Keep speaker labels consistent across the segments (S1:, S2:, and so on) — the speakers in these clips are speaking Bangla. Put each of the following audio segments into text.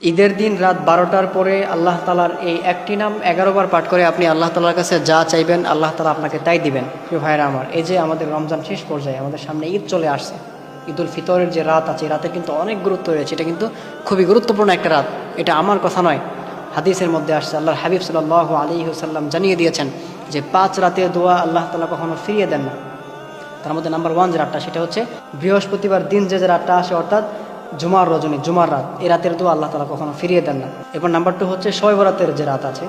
S1: ঈদের দিন রাত 12টার পরে আল্লাহ তালার এই একটি নাম 11 বার পাঠ করে আপনি আল্লাহ তালার কাছে যা চাইবেন আল্লাহ তালা আপনাকে তাই দিবেন। প্রিয় ভাইরা আমার, এই যে আমাদের রমজান শেষ পর্যায়ে আমাদের সামনে ঈদ চলে আসছে, ঈদুল ফিতরের যে রাত আছে, এই রাতের কিন্তু অনেক গুরুত্ব রয়েছে। এটা কিন্তু খুবই গুরুত্বপূর্ণ একটা রাত। এটা আমার কথা নয়, হাদিসের মধ্যে আসছে। আল্লাহর হাবিব সাল্লাল্লাহু আলাইহি ওয়াসাল্লাম জানিয়ে দিয়েছেন যে 5 রাতের দোয়া আল্লাহ তালা কখনো ফিরিয়ে দেন না। তার মধ্যে নাম্বার 1 যে রাতটা, সেটা হচ্ছে বৃহস্পতিবার দিন যে রাতটা আসে, অর্থাৎ জুমার রজনী, জুমার রাত। এই রাতের দোয়া আল্লাহ তালা কখনো ফিরিয়ে দেন না। এরপর নাম্বার 2 হচ্ছে শবে বরাতের যে রাত আছে,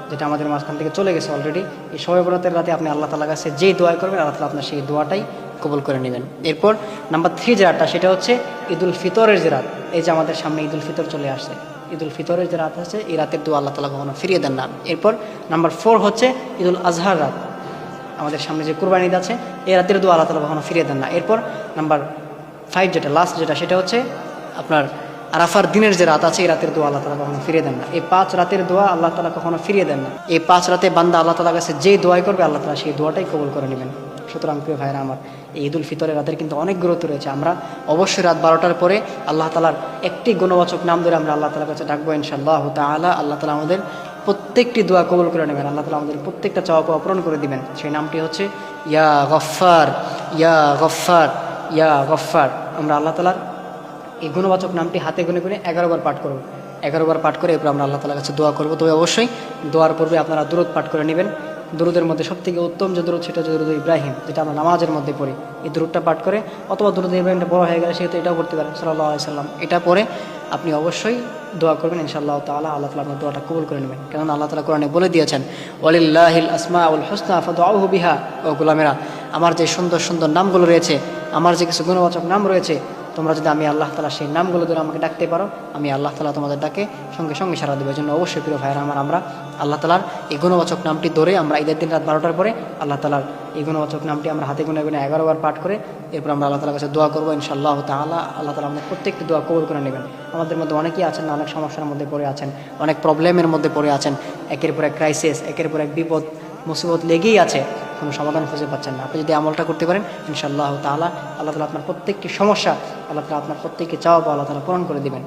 S1: যেটা আমাদের মাঝখান থেকে চলে গেছে অলরেডি। এই শবে বরাতের রাতে আপনি আল্লাহ তালার কাছে যেই দোয়া করবেন, আল্লাহ তালা আপনার সেই দোয়াটাই কবুল করে নেবেন। এরপর নাম্বার 3 যে রাতটা, সেটা হচ্ছে ঈদুল ফিতরের যে রাত। এই যে আমাদের সামনে ঈদুল ফিতর চলে আসছে, ঈদুল ফিতরের যে রাত আছে, এই রাতের দোয়া আল্লাহ তালা কখনো ফিরিয়ে দেন না। এরপর নাম্বার 4 হচ্ছে ঈদুল আজহার রাত, আমাদের সামনে যে কুরবানি ঈদ আছে, এই রাতের দোয়া আল্লাহ তালা কখনো ফিরিয়ে দেন না। এরপর নাম্বার 5 যেটা লাস্ট, যেটা সেটা হচ্ছে আপনার আরাফার দিনের যে রাত আছে, এই রাতের দোয়া আল্লাহ তালা কখনো ফিরিয়ে দেন না। এই 5 রাতের দোয়া আল্লাহ তালা কখনো ফিরিয়ে দেন না। এই 5 রাতে বান্দা আল্লাহ তালার কাছে যেই দোয়াই করবে, আল্লাহ তালা সেই দোয়াটাই কবুল করে নেবেন। সুতরাং প্রিয় ভাইরা আমার, এই ঈদুল ফিতরের রাতের কিন্তু অনেক গুরুত্ব রয়েছে। আমরা অবশ্যই রাত 12টার পরে আল্লাহ তালার একটি গুণবাচক নাম ধরে আমরা আল্লাহ তালার কাছে ডাকবো ইনশাআল্লাহ তাআলা। আল্লাহ তালা আমাদের প্রত্যেকটি দোয়া কবুল করে নেবেন। আল্লাহ তালা আমাদের প্রত্যেকটা চাওয়া পাওয়া পূরণ করে দিবেন। সেই নামটি হচ্ছে ইয়া গফফার, ইয়া গফফার, ইয়া গফফার। আমরা আল্লাহ তালার এই গুণবাচক নামটি হাতে গুনে গুনে 11 বার পাঠ করব। 11 বার পাঠ করে এরপর আমরা আল্লাহ তালার কাছে দোয়া করবো। তবে অবশ্যই দোয়ার পূর্বে আপনারা দুরূদ পাঠ করে নেবেন। দুরুদের মধ্যে সবথেকে উত্তম যে দুরুদ, সেটা হচ্ছে দুরুদ ইব্রাহিম, যেটা আমরা নামাজের মধ্যে পড়ি। এই দুরুদটা পাঠ করে, অথবা দুরুদ ইব্রাহিমটা বড় হয়ে গেলে সেহেতু এটাও পড়তে পারেন, সাল্লাল্লাহু আলাইহি সাল্লাম। এটা পরে আপনি অবশ্যই দোয়া করবেন ইনশাআল্লাহ তাআলা। আল্লাহ তাআলা আপনার দোয়াটা কবুল করে নেবেন। কেননা আল্লাহ তাআলা কোরআনে বলে দিয়েছেন, ওয়ালিল্লাহিল আসমাউল হুসনা ফাদউহু বিহা। ও গোলামেরা, আমার যে সুন্দর সুন্দর নামগুলো রয়েছে, আমার যে কিছু গুণবাচক নাম রয়েছে, তোমরা যদি আমি আল্লাহ তাআলা সেই নামগুলো ধরে আমাকে ডাকতে পারো, আমি আল্লাহ তাআলা তোমাদের ডাকে সঙ্গে সঙ্গে সাড়া দেবে। জন্য অবশ্যই প্রিয় ভাইয়েরা আমার, আমরা আল্লাহ তাআলার এই গুণবাচক নামটি ধরে আমরা ঈদের দিন রাত 12টার পরে আল্লাহ তাআলার এই গুণবাচক নামটি আমরা হাতে গুনে গুনে 11 বার পাঠ করে এরপর আমরা আল্লাহ তাআলার কাছে দোয়া করবো ইনশাআল্লাহ তাআলা। আল্লাহ তাআলা আমাদের প্রত্যেকটি দোয়া কবুল করে নেবেন। আমাদের মধ্যে অনেকেই আছেন না, অনেক সমস্যার মধ্যে পড়ে আছেন, অনেক প্রবলেমের মধ্যে পড়ে আছেন, একের পর এক ক্রাইসিস, একের পর এক বিপদ মুসিবত লেগেই আছে, কোনো সমাধান খুঁজে পাচ্ছেন না। আপনি যদি আমলটা করতে পারেন ইনশাআল্লাহ তাআলা, আল্লাহ তাআলা আপনার প্রত্যেকটি সমস্যা, আল্লাহ তাআলা আপনার প্রত্যেকটি চাওয়া পাওয়া আল্লাহ তাআলা পূরণ করে দিবেন।